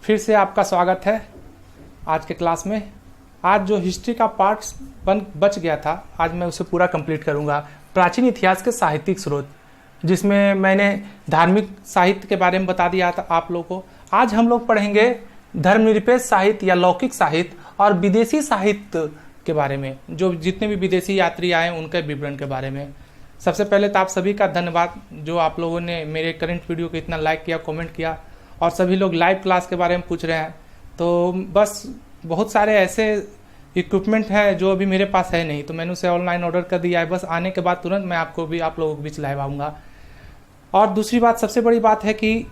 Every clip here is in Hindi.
फिर से आपका स्वागत है आज के क्लास में। आज जो हिस्ट्री का पार्ट बच गया था, आज मैं उसे पूरा कंप्लीट करूंगा। प्राचीन इतिहास के साहित्यिक स्रोत, जिसमें मैंने धार्मिक साहित्य के बारे में बता दिया था आप लोगों को। आज हम लोग पढ़ेंगे धर्मनिरपेक्ष साहित्य या लौकिक साहित्य और विदेशी साहित्य के बारे में, जो जितने भी विदेशी यात्री आए उनके विवरण के बारे में। सबसे पहले तो आप सभी का धन्यवाद जो आप लोगों ने मेरे करंट वीडियो को इतना लाइक किया, कमेंट किया, और सभी लोग लाइव क्लास के बारे में पूछ रहे हैं। तो बस बहुत सारे ऐसे इक्विपमेंट हैं जो अभी मेरे पास है नहीं, तो मैंने उसे ऑनलाइन ऑर्डर कर दिया है। बस आने के बाद तुरंत मैं आपको भी आप लोगों के बीच लाइव आऊँगा। और दूसरी बात, सबसे बड़ी बात है कि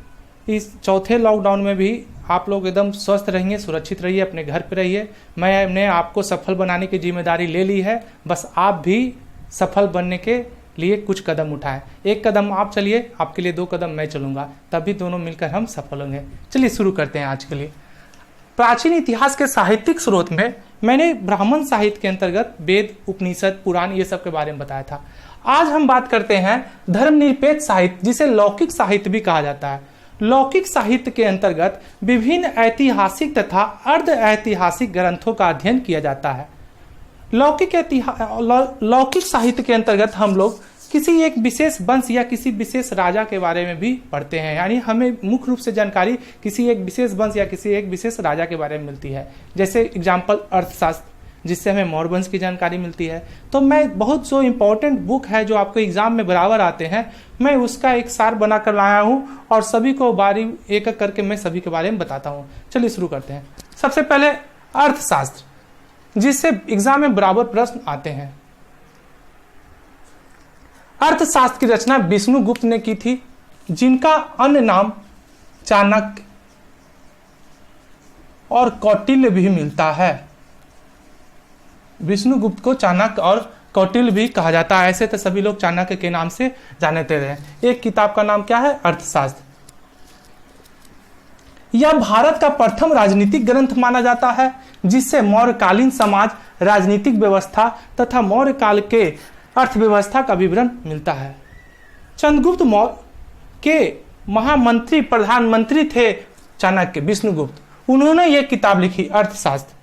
इस चौथे लॉकडाउन में भी आप लोग एकदम स्वस्थ रहिए, सुरक्षित रहिए, अपने घर पे रहिए। मैंने आपको सफल बनाने की जिम्मेदारी ले ली है, बस आप भी सफल बनने के लिए कुछ कदम उठाएं। एक कदम आप चलिए, आपके लिए 2 कदम मैं चलूंगा, तभी दोनों मिलकर हम सफल होंगे। चलिए शुरू करते हैं आज के लिए। प्राचीन इतिहास के साहित्यिक स्रोत में मैंने ब्राह्मण साहित्य के अंतर्गत वेद, उपनिषद, पुराण ये सब के बारे में बताया था। आज हम बात करते हैं धर्मनिरपेक्ष साहित्य, जिसे लौकिक साहित्य भी कहा जाता है। लौकिक साहित्य के अंतर्गत विभिन्न ऐतिहासिक तथा अर्ध ऐतिहासिक ग्रंथों का अध्ययन किया जाता है। लौकिक साहित्य के अंतर्गत हम लोग किसी एक विशेष वंश या किसी विशेष राजा के बारे में भी पढ़ते हैं, यानी हमें मुख्य रूप से जानकारी किसी एक विशेष वंश या किसी एक विशेष राजा के बारे में मिलती है। जैसे एग्जाम्पल अर्थशास्त्र, जिससे हमें मौर्य वंश की जानकारी मिलती है। तो मैं बहुत जो इम्पोर्टेंट बुक है जो आपको एग्जाम में बराबर आते हैं, मैं उसका एक सार बना कर लाया हूँ और सभी को बारी एक एक करके मैं सभी के बारे में बताता हूँ। चलिए शुरू करते हैं। सबसे पहले अर्थशास्त्र, जिससे एग्जाम में बराबर प्रश्न आते हैं। अर्थशास्त्र की रचना विष्णुगुप्त ने की थी, जिनका अन्य नाम चाणक्य और कौटिल्य भी मिलता है। विष्णुगुप्त को चाणक्य और कौटिल्य भी कहा जाता है। ऐसे तो सभी लोग चाणक्य के नाम से जानते रहे। एक किताब का नाम क्या है? अर्थशास्त्र। यह भारत का प्रथम राजनीतिक ग्रंथ माना जाता है, जिससे मौर्यकालीन समाज, राजनीतिक व्यवस्था तथा मौर्य काल के अर्थव्यवस्था का विवरण मिलता है। चंद्रगुप्त मौर्य के महामंत्री प्रधानमंत्री थे चाणक्य, विष्णुगुप्त। उन्होंने यह किताब लिखी अर्थशास्त्र।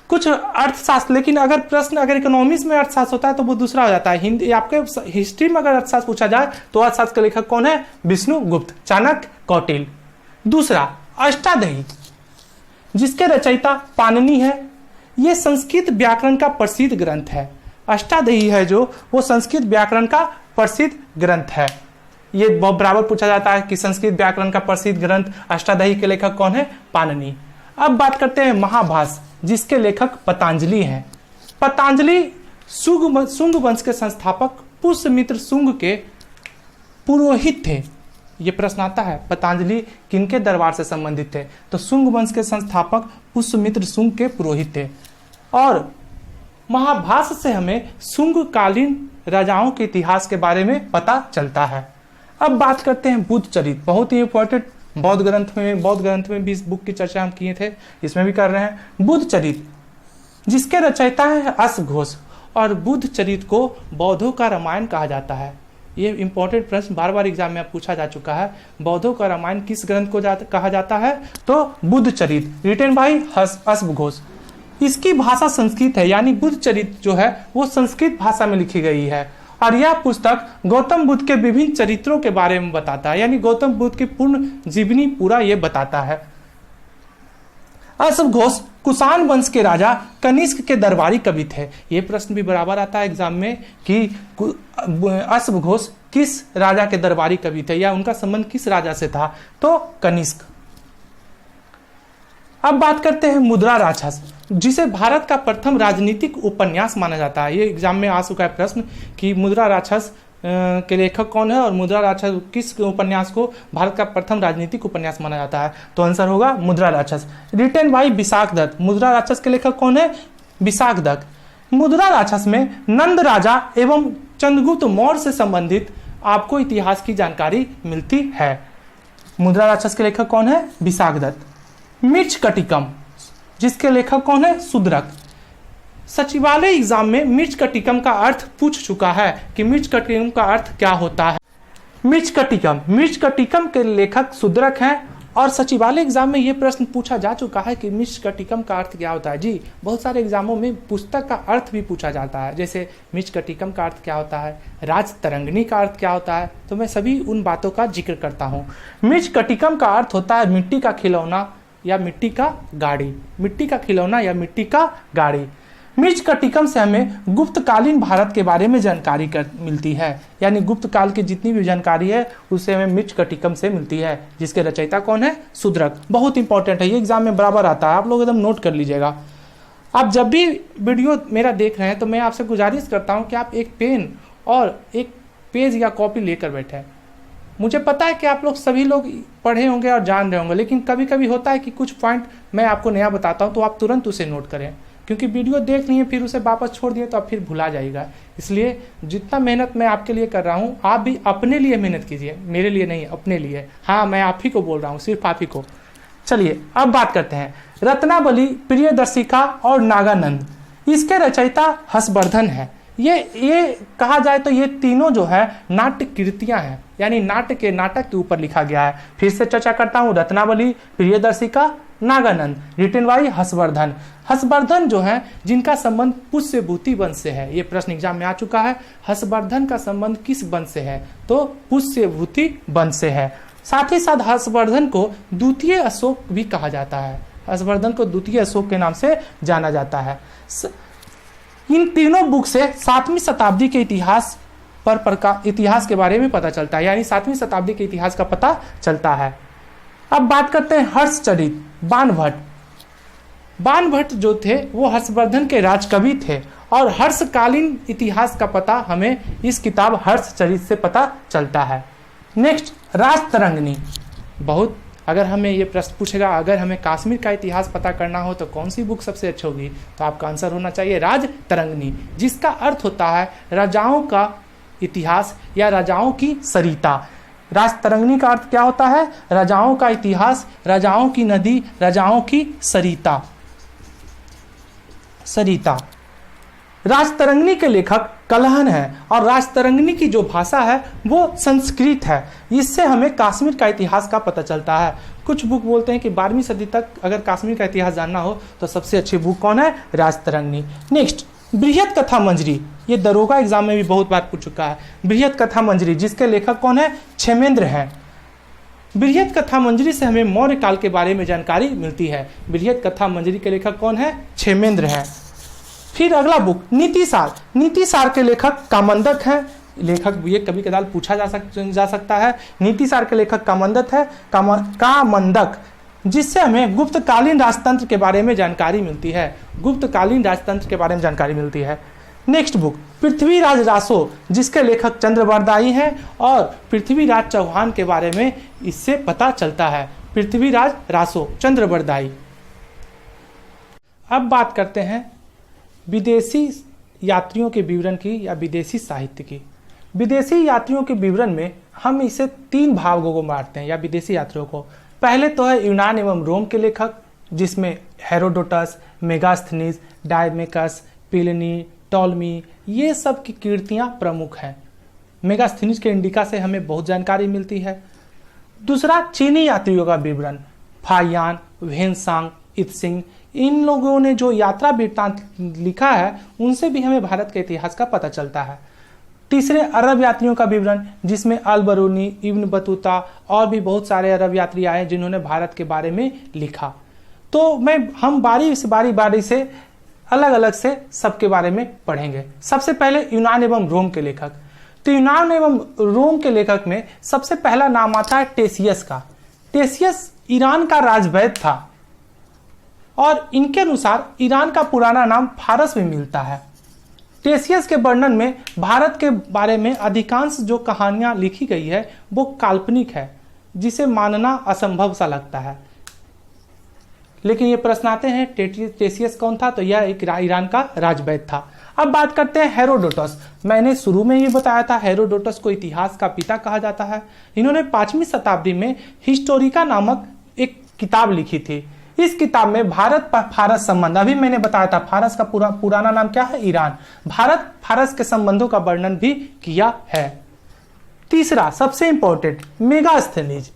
कुछ अर्थशास्त्र, लेकिन अगर प्रश्न अगर इकोनॉमिक्स में अर्थशास्त्र होता है तो वो दूसरा हो जाता है। हिंदी आपके हिस्ट्री में अगर अर्थशास्त्र पूछा जाए तो अर्थशास्त्र का लेखक कौन है? विष्णुगुप्त, चाणक्य, कौटिल्य। दूसरा अष्टाध्यायी, जिसके रचयिता पाणिनि है। यह संस्कृत व्याकरण का प्रसिद्ध ग्रंथ है। अष्टाध्यायी है जो, वो संस्कृत व्याकरण का प्रसिद्ध ग्रंथ है। ये बहुत बराबर पूछा जाता है कि संस्कृत व्याकरण का प्रसिद्ध ग्रंथ अष्टाध्यायी के लेखक कौन है? पाणिनि। अब बात करते हैं महाभाष्य, जिसके लेखक पतंजलि हैं। पतंजलि शुंग वंश के संस्थापक पुष्यमित्र शुंग के पुरोहित थे। ये प्रश्न आता है, पतंजलि किनके दरबार से संबंधित थे? तो शुंग वंश के संस्थापक पुष्यमित्र शुंग के पुरोहित थे। और महाभाष्य से हमें शुंग कालीन राजाओं के इतिहास के बारे में पता चलता है। अब बात करते हैं बुद्ध चरित्र, बहुत ही इंपॉर्टेंट। बौद्ध ग्रंथ में भी इस बुक की चर्चा हम किए थे, इसमें भी कर रहे हैं। बुद्ध चरित्र, जिसके रचयिता है अश्वघोष, और बुद्ध चरित्र को बौद्धों का रामायण कहा जाता है। ये इंपॉर्टेंट प्रश्न बार बार एग्जाम में पूछा जा चुका है। बौद्धों का रामायण किस ग्रंथ को कहा जाता है? तो बुद्ध चरित्र, रिटन बाय अश्वघोष। इसकी भाषा संस्कृत है, यानी बुद्ध चरित्र जो है वो संस्कृत भाषा में लिखी गई है। और यह पुस्तक गौतम बुद्ध के विभिन्न चरित्रों के बारे में बताता है, यानी गौतम बुद्ध की पूर्ण जीवनी पूरा ये बताता है। अश्वघोष कुषाण वंश के राजा कनिष्क के दरबारी कवि थे। ये प्रश्न भी बराबर आता है एग्जाम में कि अश्वघोष किस राजा के दरबारी कवि थे या उनका संबंध किस राजा से था? तो कनिष्क। अब बात करते हैं मुद्रा राक्षस, जिसे भारत का प्रथम राजनीतिक उपन्यास माना जाता है। ये एग्जाम में आ चुका है प्रश्न कि मुद्रा राक्षस के लेखक कौन है और मुद्रा राक्षस किस उपन्यास को भारत का प्रथम राजनीतिक उपन्यास माना जाता है? तो आंसर होगा मुद्रा राक्षस, रिटन बाय विशाख दत्त। मुद्रा राक्षस के लेखक कौन है? विशाख दत्त। मुद्रा राक्षस में नंद राजा एवं चंद्रगुप्त मौर्य से संबंधित आपको इतिहास की जानकारी मिलती है। मुद्रा राक्षस के लेखक कौन है? विशाख दत्त। मृच्छकटिकम, जिसके लेखक कौन है? शूद्रक। सचिवालय एग्जाम में मृच्छकटिकम का अर्थ पूछ चुका है कि मृच्छकटिकम का अर्थ क्या होता है। मृच्छकटिकम के लेखक शूद्रक हैं और सचिवालय एग्जाम में ये प्रश्न पूछा जा चुका है कि मृच्छकटिकम का अर्थ क्या होता है। जी, बहुत सारे एग्जामों में पुस्तक का अर्थ भी पूछा जाता है, जैसे मृच्छकटिकम का अर्थ क्या होता है, राजतरंगिणी का अर्थ क्या होता है। तो मैं सभी उन बातों का जिक्र करता हूँ। मृच्छकटिकम का अर्थ होता है मिट्टी का खिलौना या मिट्टी का गाड़ी, मिट्टी का खिलौना या मिट्टी का गाड़ी। मृच्छकटिकम से हमें गुप्तकालीन भारत के बारे में जानकारी मिलती है, यानी गुप्त काल की जितनी भी जानकारी है उससे हमें मृच्छकटिकम से मिलती है, जिसके रचयिता कौन है, शूद्रक। बहुत इंपॉर्टेंट है, ये एग्जाम में बराबर आता है, आप लोग एकदम नोट कर लीजिएगा। आप जब भी वीडियो मेरा देख रहे हैं तो मैं आपसे गुजारिश करता हूँ कि आप एक पेन और एक पेज या कॉपी लेकर बैठे। मुझे पता है कि आप लोग सभी लोग पढ़े होंगे और जान रहे होंगे, लेकिन कभी कभी होता है कि कुछ पॉइंट मैं आपको नया बताता हूँ तो आप तुरंत उसे नोट करें, क्योंकि वीडियो देख लिए फिर उसे वापस छोड़ दिए तो आप फिर भुला जाएगा। इसलिए जितना मेहनत मैं आपके लिए कर रहा हूँ आप भी अपने लिए मेहनत कीजिए, मेरे लिए नहीं, अपने लिए। हाँ, मैं आप ही को बोल रहा हूँ, सिर्फ आप ही को। चलिए अब बात करते हैं रत्नावली, प्रियदर्शिका और नागानंद। इसके रचयिता हर्षवर्धन है। ये कहा जाए तो ये तीनों जो है नाट्य कृतियां हैं, यानी नाटक के ऊपर लिखा गया है। फिर से चर्चा करता हूँ, रत्नावली, प्रियदर्शिका, नागानंद, रिटन बाय हर्षवर्धन। हर्षवर्धन जो है जिनका संबंध पुष्यभूति वंश से है, ये प्रश्न एग्जाम में आ चुका है। हर्षवर्धन का संबंध किस वंश से है, तो पुष्यभूति वंश से है। साथ ही साथ हर्षवर्धन को द्वितीय अशोक भी कहा जाता है, हर्षवर्धन को द्वितीय अशोक के नाम से जाना जाता है। इन तीनों बुक से 7वीं शताब्दी के इतिहास इतिहास के बारे में पता चलता है, यानी 7वीं शताब्दी के इतिहास का पता चलता है। अब बात करते हैं हर्षचरित, बाणभट्ट। बाणभट्ट जो थे वो हर्षवर्धन के राजकवि थे और हर्षकालीन इतिहास का पता हमें इस किताब हर्षचरित से पता चलता है। नेक्स्ट, राजतरंगिणी। बहुत अगर हमें ये प्रश्न पूछेगा, अगर हमें कश्मीर का इतिहास पता करना हो तो कौन सी बुक सबसे अच्छी होगी, तो आपका आंसर होना चाहिए राजतरंगिणी, जिसका अर्थ होता है राजाओं का इतिहास या राजाओं की सरिता। राजतरंगिणी का अर्थ क्या होता है, राजाओं का इतिहास, राजाओं की नदी, राजाओं की सरिता। राजतरंगिणी के लेखक कलहन है और राजतरंगिणी की जो भाषा है वो संस्कृत है। इससे हमें कश्मीर का इतिहास का पता चलता है। कुछ बुक बोलते हैं कि 12वीं सदी तक अगर कश्मीर का इतिहास जानना हो तो सबसे अच्छी बुक कौन है, राजतरंगिणी। नेक्स्ट, बृहत कथा मंजरी। ये दरोगा एग्जाम में भी बहुत बार पूछ चुका है। बृहत कथा मंजरी जिसके लेखक कौन है, क्षेमेंद्र हैं। बृहत कथा मंजरी से हमें मौर्य काल के बारे में जानकारी मिलती है। बृहत कथा मंजरी के लेखक कौन है, क्षेमेंद्र हैं। फिर अगला बुक नीतिसार। नीतिसार के लेखक कामंदक हैं। लेखक ये कभी कदार पूछा जा सकता है। नीतिसार के लेखक कामंदक है, कामंदक, जिससे हमें गुप्तकालीन राजतंत्र के बारे में जानकारी मिलती है। गुप्तकालीन राजतंत्र के बारे में जानकारी मिलती है। नेक्स्ट बुक, पृथ्वीराज रासो, जिसके लेखक चंद्रबरदाई हैं और पृथ्वीराज चौहान के बारे में इससे पता चलता है। पृथ्वीराज रासो, चंद्रबरदाई। अब बात करते हैं विदेशी यात्रियों के विवरण की या विदेशी साहित्य की। विदेशी यात्रियों के विवरण में हम इसे 3 भागों को बांटते हैं, या विदेशी यात्रियों को। पहले तो है यूनान एवं रोम के लेखक, जिसमें हेरोडोटस, मेगास्थनीज, डायमेकस, प्लिनी, टॉलमी, ये सब की कीर्तियां प्रमुख हैं। मेगास्थनीज के इंडिका से हमें बहुत जानकारी मिलती है। दूसरा, चीनी यात्रियों का विवरण, फायान, वेनसांग, इत्सिंग, इन लोगों ने जो यात्रा वृत्तांत लिखा है उनसे भी हमें भारत के इतिहास का पता चलता है। तीसरे, अरब यात्रियों का विवरण, जिसमें अल बरूनी, इब्न बतूता और भी बहुत सारे अरब यात्री आए जिन्होंने भारत के बारे में लिखा। तो हम बारी से अलग अलग से सबके बारे में पढ़ेंगे। सबसे पहले यूनान एवं रोम के लेखक। तो यूनान एवं रोम के लेखक में सबसे पहला नाम आता है टेसियस का। टेसियस ईरान का राजवैद्य था और इनके अनुसार ईरान का पुराना नाम फारस में मिलता है। टेसियस के वर्णन में भारत के बारे में अधिकांश जो कहानियां लिखी गई है वो काल्पनिक है, जिसे मानना असंभव सा लगता है। लेकिन ये प्रश्न आते हैं टेसियस कौन था, तो यह एक ईरान का राजवैद्य था। अब बात करते हैं हेरोडोटस। मैंने शुरू में ये बताया था, हेरोडोटस को इतिहास का पिता कहा जाता है। इन्होंने 5वीं शताब्दी में हिस्टोरिका नामक एक किताब लिखी थी। इस किताब में भारत फारस संबंध, अभी मैंने बताया था फारस का पुराना नाम क्या है, ईरान, भारत फारस के संबंधों का वर्णन भी किया है। तीसरा सबसे important, Megasthenes.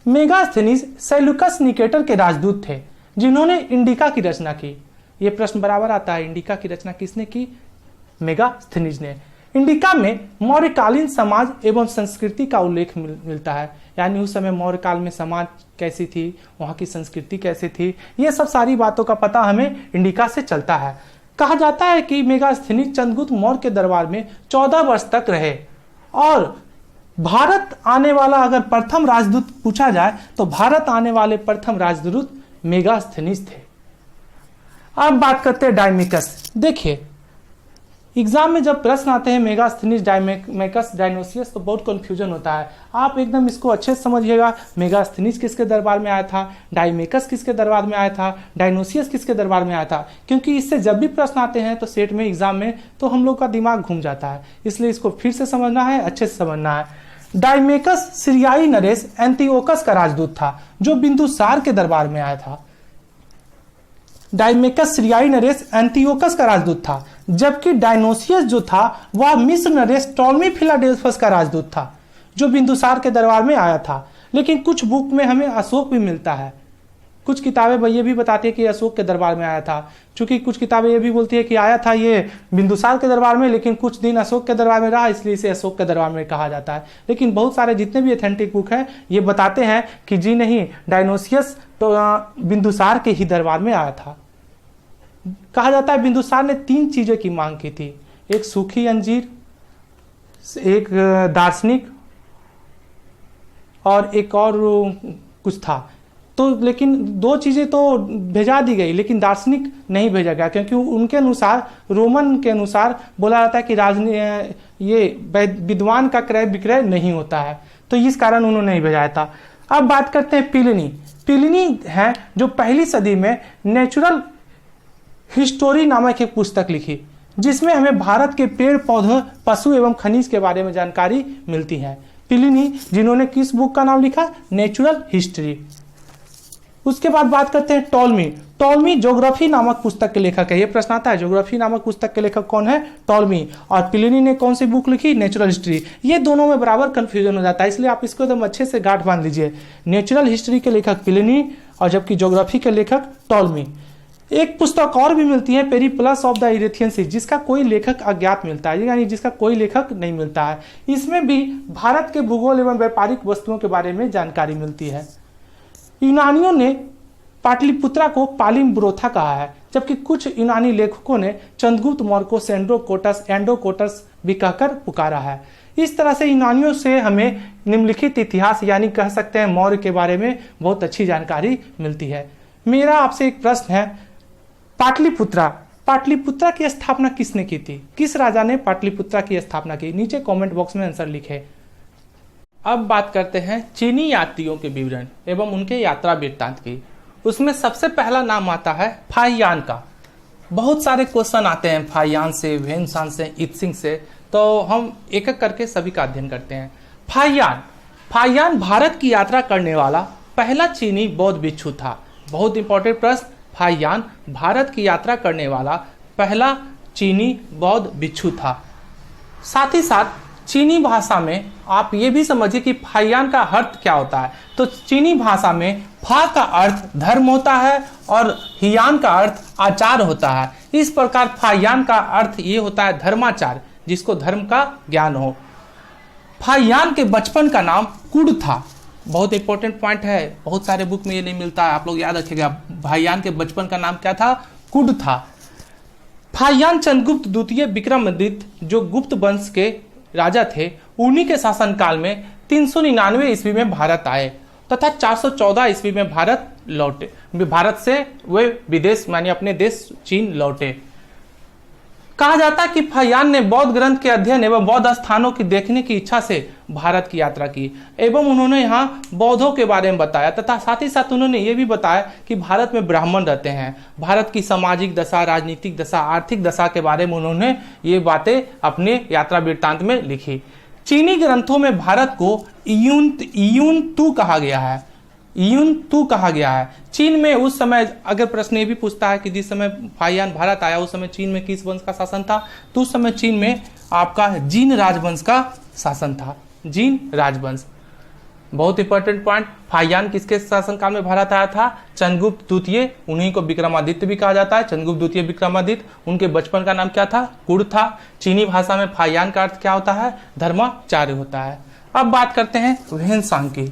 Megasthenes Seleucus Nicator के राजदूत थे जिन्होंने इंडिका की रचना की। यह प्रश्न बराबर आता है, इंडिका की रचना किसने की? मेगास्थनीज ने। इंडिका में मौर्यकालीन समाज एवं संस्कृति का उल्लेख मिलता है, यानी उस समय मौर्य काल में समाज कैसी थी, वहां की संस्कृति कैसी थी, ये सब सारी बातों का पता हमें इंडिका से चलता है। कहा जाता है कि मेगास्थनीज चंद्रगुप्त मौर्य के दरबार में 14 वर्ष तक रहे और भारत आने वाला अगर प्रथम राजदूत पूछा जाए तो भारत आने वाले प्रथम राजदूत मेगास्थनीज थे। अब बात करते हैं डायमिकस। देखिए एग्जाम में जब प्रश्न आते हैं मेगास्थनीज, डायमिकस, डायनोसियस तो बहुत कंफ्यूजन होता है। आप एकदम इसको अच्छे से समझिएगा। मेगास्थनीज किसके दरबार में आया था, डायमिकस किसके दरबार में आया था, डायनोसियस किसके दरबार में आया था, क्योंकि इससे जब भी प्रश्न आते हैं तो सेट में, एग्जाम में, तो हम लोग का दिमाग घूम जाता है, इसलिए इसको फिर से समझना है, अच्छे से समझना है। डायमेकस सीरियाई नरेश एंटिओकस का राजदूत था जो बिंदुसार के दरबार में आया था। डायमेकस सीरियाई नरेश एंटिओकस का राजदूत था, जबकि डायनोसियस जो था वह मिस्र नरेश टॉलमी फिलाडेल्फस का राजदूत था जो बिंदुसार के दरबार में आया था। लेकिन कुछ बुक में हमें अशोक भी मिलता है, कुछ किताबें ये भी बताती है कि अशोक के दरबार में आया था, क्योंकि कुछ किताबें ये भी बोलती है कि आया था ये बिंदुसार के दरबार में, लेकिन कुछ दिन अशोक के दरबार में रहा, इसलिए इसे अशोक के दरबार में कहा जाता है। लेकिन बहुत सारे जितने भी ऑथेंटिक बुक हैं ये बताते हैं कि जी नहीं, डायनोसियस तो बिंदुसार के ही दरबार में आया था। कहा जाता है बिंदुसार ने 3 चीजें की मांग की थी, एक सूखी अंजीर, एक दार्शनिक और एक और कुछ था। तो लेकिन 2 चीजें तो भेजा दी गई, लेकिन दार्शनिक नहीं भेजा गया, क्योंकि उनके अनुसार, रोमन के अनुसार बोला जाता है कि ये विद्वान का क्रय विक्रय नहीं होता है, तो इस कारण उन्होंने नहीं भेजाया था। अब बात करते हैं प्लिनी। प्लिनी है जो पहली सदी में नेचुरल हिस्टोरी नामक एक पुस्तक लिखी, जिसमें हमें भारत के पेड़ पौधों, पशु एवं खनिज के बारे में जानकारी मिलती है। प्लिनी जिन्होंने किस बुक का नाम लिखा? Natural history. उसके बाद बात करते हैं टॉलमी। टॉलमी ज्योग्राफी नामक पुस्तक के लेखक है। यह प्रश्न आता है, ज्योग्राफी नामक पुस्तक के लेखक कौन है? टॉलमी। और प्लिनी ने कौन सी बुक लिखी? Natural history. ये दोनों में बराबर कंफ्यूजन हो जाता है, इसलिए आप इसको एकदम अच्छे से गांठ बांध लीजिए। नेचुरल हिस्ट्री के लेखक प्लिनी और जबकि ज्योग्राफी के लेखक टॉलमी। एक पुस्तक और भी मिलती है, पेरिप्लस ऑफ द इरेथियन सी, जिसका कोई लेखक अज्ञात मिलता है, यानी जिसका कोई लेखक नहीं मिलता है। इसमें भी भारत के भूगोल एवं व्यापारिक वस्तुओं के बारे में जानकारी मिलती है। यूनानियों ने पाटलिपुत्रा को पालिम्ब्रोथा कहा है, जबकि कुछ यूनानी लेखकों ने चंद्रगुप्त मौर्य को एंडोकोटस भी कहकर पुकारा है। इस तरह से यूनानियों से हमें निम्नलिखित इतिहास, यानी कह सकते हैं मौर्य के बारे में बहुत अच्छी जानकारी मिलती है। मेरा आपसे एक प्रश्न है, पाटलिपुत्रा की स्थापना किसने की थी? किस राजा ने पाटलिपुत्रा की स्थापना की? नीचे कमेंट बॉक्स में आंसर लिखे। अब बात करते हैं चीनी यात्रियों के विवरण एवं उनके यात्रा वृत्तांत की। उसमें सबसे पहला नाम आता है फाहियान का। बहुत सारे क्वेश्चन आते हैं फाहियान से, वेनसान से, इत्सिंग से, तो हम एक एक करके सभी का अध्ययन करते हैं। फाहियान भारत की यात्रा करने वाला पहला चीनी बौद्ध भिक्षु था। बहुत इंपॉर्टेंट प्रश्न, फाहियान भारत की यात्रा करने वाला पहला चीनी बौद्ध भिक्षु था। साथ ही साथ चीनी भाषा में आप ये भी समझिए कि फाहियान का अर्थ क्या होता है। तो चीनी भाषा में फा का अर्थ धर्म होता है और हियान का अर्थ आचार होता है। इस प्रकार फाहियान का अर्थ ये होता है धर्माचार, जिसको धर्म का ज्ञान हो। फाहियान के बचपन का नाम कुड था। बहुत इंपॉर्टेंट पॉइंट है, बहुत सारे बुक में ये नहीं मिलता है, आप लोग याद रखिएगा। फाहियान के बचपन का नाम क्या था? कुड था। फाहियान चंद्रगुप्त द्वितीय विक्रमादित्य जो गुप्त वंश के राजा थे, उन्हीं के शासनकाल में 399 ईस्वी में भारत आए तथा 414 ईस्वी में भारत से वे विदेश मानी अपने देश चीन लौटे। कहा जाता है कि फाहियान ने बौद्ध ग्रंथ के अध्ययन एवं बौद्ध स्थानों की देखने की इच्छा से भारत की यात्रा की एवं उन्होंने यहाँ बौद्धों के बारे में बताया तथा साथ ही साथ उन्होंने ये भी बताया कि भारत में ब्राह्मण रहते हैं। भारत की सामाजिक दशा, राजनीतिक दशा, आर्थिक दशा के बारे में उन्होंने ये बातें अपने यात्रा वृत्तांत में लिखी। चीनी ग्रंथों में भारत को इयुनतू कहा गया है। इयुनतू कहा गया है। चीन में उस समय, अगर प्रश्न ये भी पूछता है कि जिस समय फाहियान भारत आया उस समय चीन में किस वंश का शासन था, तो उस समय चीन में आपका जीन राजवंश का शासन था। जीन राजवंश। बहुत इंपॉर्टेंट पॉइंट, फाहियान किसके शासनकाल में भारत आया था? चंद्रगुप्त द्वितीय, उन्हीं को विक्रमादित्य भी कहा जाता है। चंद्रगुप्त द्वितीय विक्रमादित्य, उनके बचपन का नाम क्या था? कुर था। चीनी भाषा में फाहियान का अर्थ क्या होता है? धर्माचार्य होता है। अब बात करते हैं ह्वेनसांग की।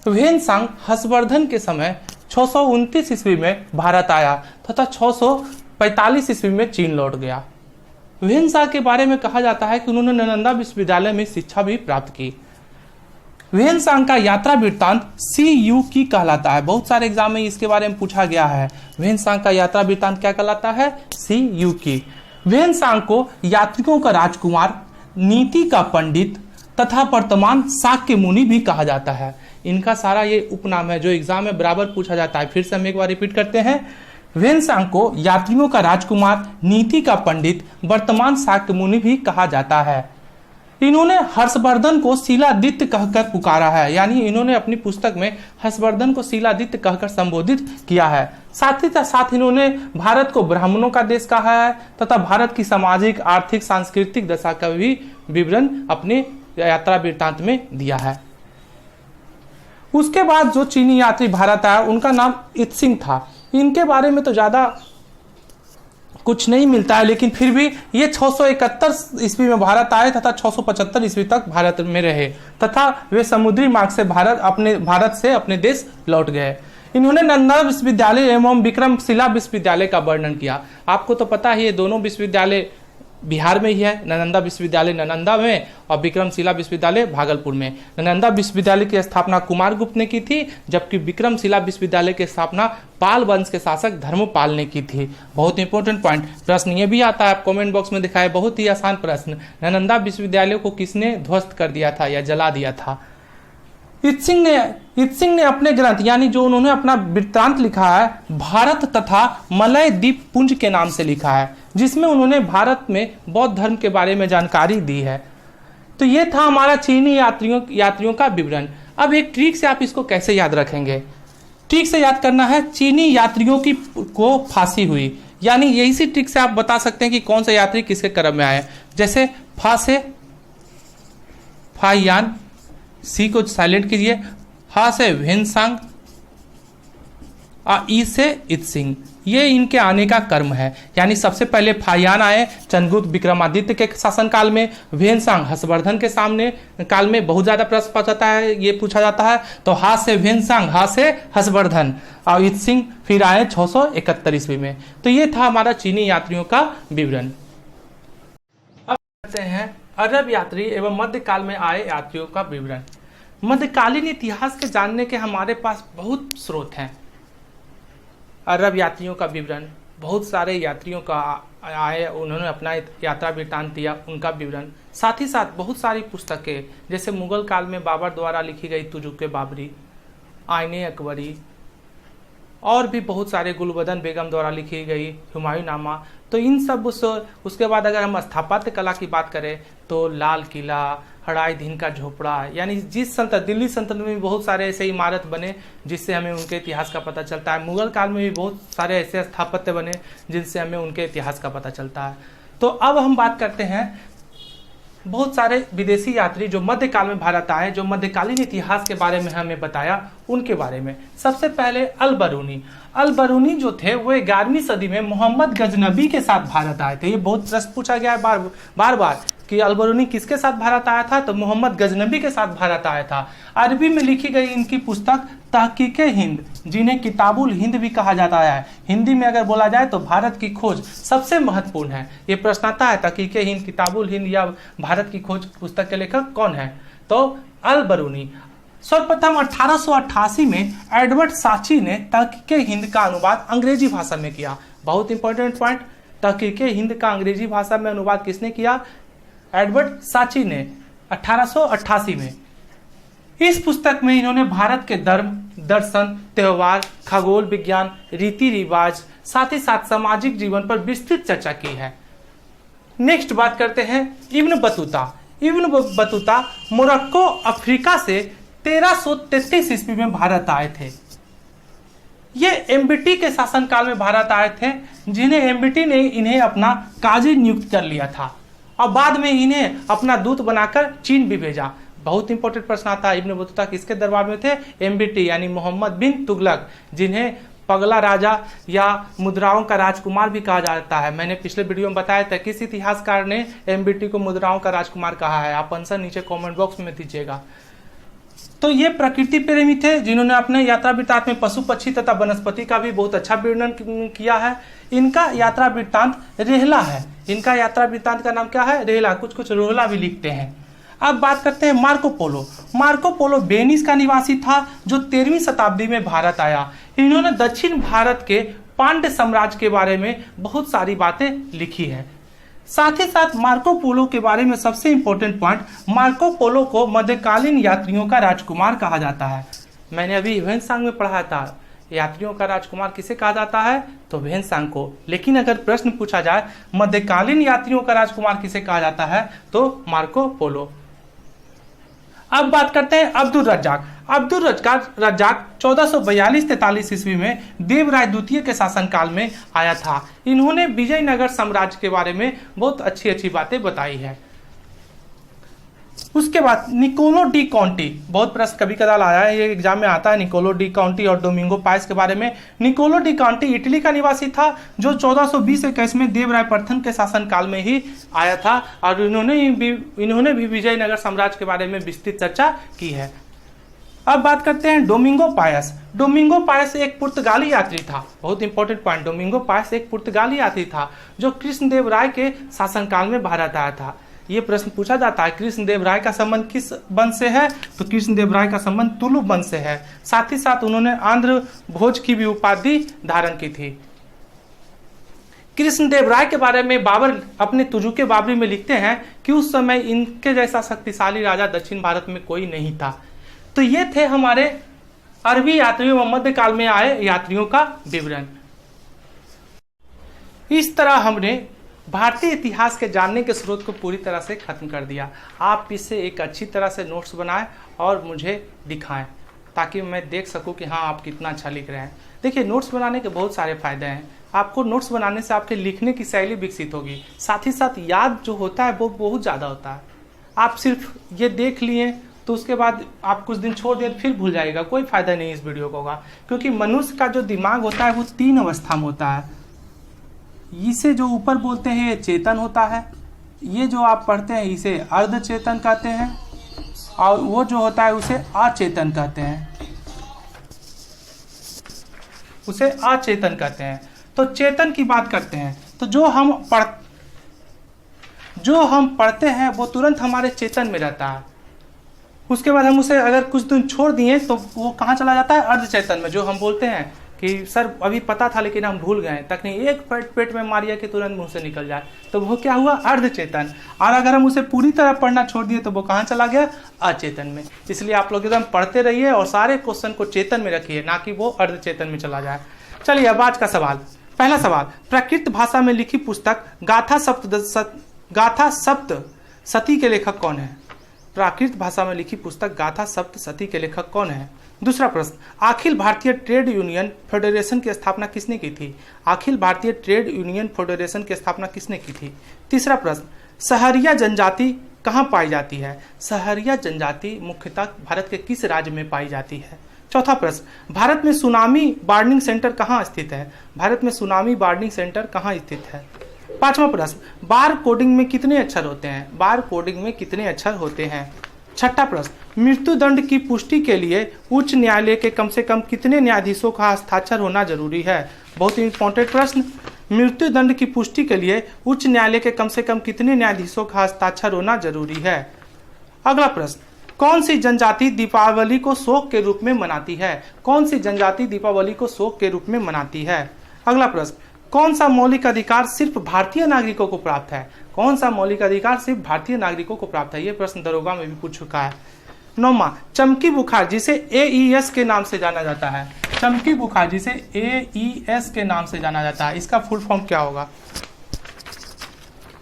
ह्वेनसांग हर्षवर्धन के समय 629 ईस्वी में भारत आया तथा 645 ईस्वी में चीन लौट गया। ह्वेनसांग के बारे में कहा जाता है कि उन्होंने नालंदा विश्वविद्यालय में शिक्षा भी प्राप्त की। ह्वेनसांग का यात्रा वृत्तांत CU की कहलाता है। बहुत सारे एग्जाम में इसके बारे में पूछा गया है। ह्वेनसांग का यात्रा वृत्तांत क्या कहलाता है? CU की। ह्वेनसांग को यात्रियों का राजकुमार, नीति का पंडित तथा वर्तमान शाक्य मुनि भी कहा जाता है। इनका सारा ये उपनाम है जो एग्जाम में बराबर पूछा जाता है। फिर से हम एक बार रिपीट करते हैं। ह्वेनसांग को यात्रियों का राजकुमार, नीति का पंडित, वर्तमान शाक्य मुनि भी कहा जाता है। इन्होंने हर्षवर्धन को शिलादित्य कहकर पुकारा है, यानी इन्होंने अपनी पुस्तक में हर्षवर्धन को शिलादित्य कहकर संबोधित किया है। साथ ही साथ इन्होंने भारत को ब्राह्मणों का देश कहा है तथा भारत की सामाजिक, आर्थिक, सांस्कृतिक दशा का भी विवरण अपने यात्रा वृत्तांत में दिया है। उसके बाद जो चीनी यात्री भारत आया उनका नाम इत्सिंग था। इनके बारे में तो ज्यादा कुछ नहीं मिलता है, लेकिन फिर भी ये 671 ईस्वी में भारत आए तथा 675 ईस्वी तक भारत में रहे तथा वे समुद्री मार्ग से भारत से अपने देश लौट गए। इन्होंने नालंदा विश्वविद्यालय एवं विक्रमशिला विश्वविद्यालय का वर्णन किया। आपको तो पता ही है, दोनों विश्वविद्यालय बिहार में ही है। नालंदा विश्वविद्यालय नालंदा में और विक्रमशिला विश्वविद्यालय भागलपुर में। नालंदा विश्वविद्यालय की स्थापना कुमारगुप्त ने की थी, जबकि विक्रमशिला विश्वविद्यालय की स्थापना पाल वंश के शासक धर्मपाल ने की थी। बहुत इंपॉर्टेंट पॉइंट, प्रश्न ये भी आता है, आप कमेंट बॉक्स में दिखाए, बहुत ही आसान प्रश्न। नालंदा विश्वविद्यालय को किसने ध्वस्त कर दिया था या जला दिया था? इत्सिंग ने अपने ग्रंथ, यानी जो उन्होंने अपना वृत्तांत लिखा है, भारत तथा मलय द्वीप पुंज के नाम से लिखा है, जिसमें उन्होंने भारत में बौद्ध धर्म के बारे में जानकारी दी है। तो ये था हमारा चीनी यात्रियों का विवरण। अब एक ट्रिक से आप इसको कैसे याद रखेंगे? ट्रिक से याद करना है, चीनी यात्रियों को फांसी हुई, यानी यही सी ट्रिक से आप बता सकते हैं कि कौन सा यात्री किसके क्रम में आए। जैसे फा से फाहियान, सी को साइलेंट कीजिए, हा से ह्वेनसांग, ई से इत्सिंग, ये इनके आने का कर्म है। यानी सबसे पहले फाहियान आए चंद्रगुप्त विक्रमादित्य के शासनकाल में, ह्वेनसांग हर्षवर्धन के सामने काल में। बहुत ज्यादा प्रश्न पूछा जाता है। तो हा से ह्वेनसांग, हा से हर्षवर्धन और इत्सिंग फिर आए 671 ईस्वी में। तो ये था हमारा चीनी यात्रियों का विवरण। अब कहते हैं अरब यात्री एवं मध्यकाल में आए यात्रियों का विवरण। मध्यकालीन इतिहास के जानने के हमारे पास बहुत स्रोत हैं। अरब यात्रियों का विवरण, बहुत सारे यात्रियों का आए, उन्होंने अपना यात्रा वृत्तांत दिया, उनका विवरण। साथ ही साथ बहुत सारी पुस्तकें, जैसे मुगल काल में बाबर द्वारा लिखी गई तुजुक बाबरी, आईने अकबरी, और भी बहुत सारे गुलबदन बेगम द्वारा लिखी गई हुमायूं नामा। तो इन सब उसके बाद अगर हम स्थापत्य कला की बात करें तो लाल किला, हड़ाई दिन का झोपड़ा, यानी दिल्ली सल्तनत में बहुत सारे ऐसे इमारत बने जिससे हमें उनके इतिहास का पता चलता है। मुगल काल में भी बहुत सारे ऐसे स्थापत्य बने जिनसे हमें उनके इतिहास का पता चलता है। तो अब हम बात करते हैं बहुत सारे विदेशी यात्री जो मध्यकाल में भारत आए, जो मध्यकालीन इतिहास के बारे में हमें बताया, उनके बारे में। सबसे पहले अल बरूनी जो थे वो 11वीं सदी में मोहम्मद गजनबी के साथ भारत आए थे। ये बहुत प्रश्न पूछा गया है बार बार कि अल बरूनी किसके साथ भारत आया था? तो मोहम्मद गजनबी के साथ भारत आया था। अरबी में लिखी गई इनकी पुस्तक तहकीके हिंद, जिन्हें किताबुल हिंद भी कहा जाता है। हिंदी में अगर बोला जाए तो भारत की खोज सबसे महत्वपूर्ण है। ये प्रश्न आता है तहकीके हिंद, किताबुल हिंद या भारत की खोज पुस्तक के लेखक कौन है? तो अल बरूनी। सर्वप्रथम 1888 में एडवर्ड साची ने तहकीके हिंद का अनुवाद अंग्रेजी भाषा में किया। बहुत इंपॉर्टेंट पॉइंट, तहकीके हिंद का अंग्रेजी भाषा में अनुवाद किसने किया? एडवर्ड साची ने 1888 में। इस पुस्तक में इन्होंने भारत के धर्म, दर्शन, त्योहार, खगोल विज्ञान, रीति रिवाज, साथ ही साथ सामाजिक जीवन पर विस्तृत चर्चा की है। नेक्स्ट बात करते हैं इब्न बतूता मोरक्को अफ्रीका से 1333 ईस्वी में भारत आए थे। ये एमबीटी के शासनकाल में भारत आए थे, जिन्हें एमबीटी ने इन्हें अपना काजी नियुक्त कर लिया था और बाद में इन्हें अपना दूत बनाकर चीन भी भेजा। बहुत इंपॉर्टेंट प्रश्न आता है, इब्न बतूता किसके दरबार में थे? MBT यानी मोहम्मद बिन तुगलक, जिन्हें पगला राजा या मुद्राओं का राजकुमार भी कहा जाता है। मैंने पिछले वीडियो में बताया था किस इतिहासकार ने MBT को मुद्राओं का राजकुमार कहा है। आप आंसर नीचे कमेंट बॉक्स में दीजिएगा। तो ये प्रकृति प्रेमी थे जिन्होंने अपने यात्रा वृत्तांत में पशु पक्षी तथा वनस्पति का भी बहुत अच्छा वर्णन किया है। इनका यात्रा वृत्तांत रेहला है। इनका यात्रा वृत्तांत का नाम क्या है? रेहला। कुछ कुछ रोहला भी लिखते हैं। अब बात करते हैं Marco Polo. Marco Polo Venice का निवासी था जो 13वीं शताब्दी में भारत आया। इन्होंने दक्षिण भारत के पांड्य साम्राज्य के बारे में बहुत सारी बातें लिखी है। साथ ही साथ मार्को पोलो के बारे में सबसे इंपॉर्टेंट पॉइंट, मार्को पोलो को मध्यकालीन यात्रियों का राजकुमार कहा जाता है। मैंने अभी ह्वेनसांग में पढ़ा था, यात्रियों का राजकुमार किसे कहा जाता है? तो ह्वेनसांग को। लेकिन अगर प्रश्न पूछा जाए मध्यकालीन यात्रियों का राजकुमार किसे कहा जाता है, तो मार्को पोलो। अब बात करते हैं अब्दुल रज्जाक। अब्दुल रज्जाक 1442-43 ईस्वी में देवराय द्वितीय के शासनकाल में आया था। इन्होंने विजयनगर साम्राज्य के बारे में बहुत अच्छी अच्छी बातें बताई है। उसके बाद निकोलो डी कॉन्टी, बहुत प्रश्न कभी कदार आया है, ये एग्जाम में आता है। निकोलो डी कॉन्टी और डोमिंगो पायस के बारे में। निकोलो डी कॉन्टी इटली का निवासी था जो 1420-21 में देवराय प्रथम के शासनकाल में ही आया था और इन्होंने भी विजयनगर साम्राज्य के बारे में विस्तृत चर्चा की है। अब बात करते हैं डोमिंगो पायस। डोमिंगो पायस एक पुर्तगाली यात्री था। बहुत इंपॉर्टेंट पॉइंट, डोमिंगो पायस एक पुर्तगाली यात्री था जो कृष्णदेव राय के शासनकाल में भारत आया था। ये प्रश्न पूछा जाता है कृष्णदेव राय का संबंध किस वंश से है? तो कृष्णदेव राय का संबंध तुलु वंश से है। साथ ही साथ उन्होंने आंध्र भोज की भी उपाधि धारण की थी। कृष्णदेव राय के बारे में बाबर अपने तुजुके बाबरी में लिखते हैं कि उस समय इनके जैसा शक्तिशाली राजा दक्षिण भारत में कोई नहीं था। तो ये थे हमारे अरबी यात्रियों व मध्यकाल में आए यात्रियों का विवरण। इस तरह हमने भारतीय इतिहास के जानने के स्रोत को पूरी तरह से खत्म कर दिया। आप इससे एक अच्छी तरह से नोट्स बनाएं और मुझे दिखाएं ताकि मैं देख सकूं कि हाँ आप कितना अच्छा लिख रहे हैं। देखिए, नोट्स बनाने के बहुत सारे फायदे हैं। आपको नोट्स बनाने से आपके लिखने की शैली विकसित होगी। साथ ही साथ याद जो होता है वो बहुत ज़्यादा होता है। आप सिर्फ ये देख लिए तो उसके बाद आप कुछ दिन छोड़ दिए फिर भूल जाएगा, कोई फायदा नहीं इस वीडियो को होगा। क्योंकि मनुष्य का जो दिमाग होता है वो 3 अवस्था में होता है। इसे जो ऊपर बोलते हैं ये चेतन होता है, ये जो आप पढ़ते हैं इसे अर्ध चेतन कहते हैं और वो जो होता है उसे अचेतन कहते हैं, उसे अचेतन कहते हैं। तो चेतन की बात करते हैं तो जो हम पढ़ते हैं वो तुरंत हमारे चेतन में रहता है। उसके बाद हम उसे अगर कुछ दिन छोड़ दिए तो वो कहाँ चला जाता है? अर्ध चेतन में। जो हम बोलते हैं कि सर अभी पता था लेकिन हम भूल गए, तक नहीं एक पेट में मारिया कि तुरंत मुंह से निकल जाए, तो वो क्या हुआ? अर्ध चेतन। और अगर हम उसे पूरी तरह पढ़ना छोड़ दिए तो वो कहाँ चला गया? अचेतन में। इसलिए आप लोग एकदम पढ़ते रहिए और सारे क्वेश्चन को चेतन में रखिए, ना कि वो अर्ध चेतन में चला जाए। चलिए अब आज का सवाल। पहला सवाल, प्राकृत भाषा में लिखी पुस्तक गाथा सप्तशती के लेखक कौन है? प्राकृत भाषा में लिखी पुस्तक गाथा सप्तशती के लेखक कौन है? दूसरा प्रश्न, Akhil Bharatiya trade union federation की स्थापना किसने की थी? Akhil Bharatiya trade union federation की स्थापना किसने की थी? तीसरा प्रश्न, सहरिया जनजाति कहाँ पाई जाती है? सहरिया जनजाति मुख्यतः भारत के किस राज्य में पाई जाती है? चौथा प्रश्न, भारत में सुनामी वार्निंग सेंटर कहाँ स्थित है? भारत में सुनामी वार्निंग सेंटर कहाँ स्थित है? पांचवा प्रश्न, बार कोडिंग में कितने अक्षर होते हैं? बार कोडिंग में कितने अक्षर होते हैं? छठा प्रश्न, मृत्यु दंड की पुष्टि के लिए उच्च न्यायालय के कम से कम कितने न्यायाधीशों का हस्ताक्षर होना जरूरी है? बहुत इंपॉर्टेंट प्रश्न। मृत्यु दंड की पुष्टि के लिए उच्च न्यायालय के कम से कम कितने न्यायाधीशों का हस्ताक्षर होना जरूरी है? अगला प्रश्न, कौन सी जनजाति दीपावली को शोक के रूप में मनाती है? कौन सी जनजाति दीपावली को शोक के रूप में मनाती है? अगला प्रश्न, कौन सा मौलिक अधिकार सिर्फ भारतीय नागरिकों को प्राप्त है? कौन सा मौलिक अधिकार सिर्फ भारतीय नागरिकों को प्राप्त है? यह प्रश्न दरोगा में भी पूछ चुका है। नौवां, चमकी बुखार जिसे AES के नाम से जाना जाता है। चमकी बुखार जिसे AES के नाम से जाना जाता है, इसका फुल फॉर्म क्या होगा?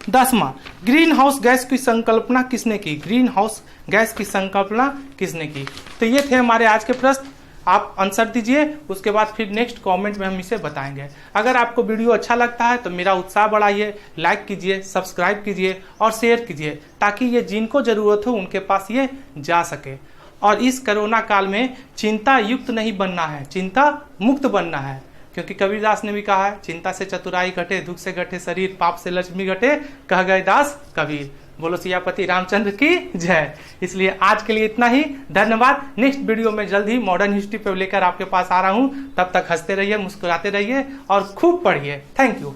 10वां, ग्रीन हाउस गैस की संकल्पना किसने की? ग्रीन हाउस गैस की संकल्पना किसने की? तो ये थे हमारे आज के प्रश्न। आप आंसर दीजिए, उसके बाद फिर नेक्स्ट कमेंट में हम इसे बताएंगे। अगर आपको वीडियो अच्छा लगता है तो मेरा उत्साह बढ़ाइए, लाइक कीजिए, सब्सक्राइब कीजिए और शेयर कीजिए, ताकि ये जिनको ज़रूरत हो उनके पास ये जा सके। और इस कोरोना काल में चिंता युक्त नहीं बनना है, चिंता मुक्त बनना है, क्योंकि कबीरदास ने भी कहा है, चिंता से चतुराई घटे, दुख से घटे शरीर, पाप से लक्ष्मी घटे, कह गए दास कबीर। बोलो सियापति रामचंद्र की जय। इसलिए आज के लिए इतना ही, धन्यवाद। नेक्स्ट वीडियो में जल्द ही मॉडर्न हिस्ट्री पे लेकर आपके पास आ रहा हूं। तब तक हंसते रहिए, मुस्कुराते रहिए और खूब पढ़िए। Thank you.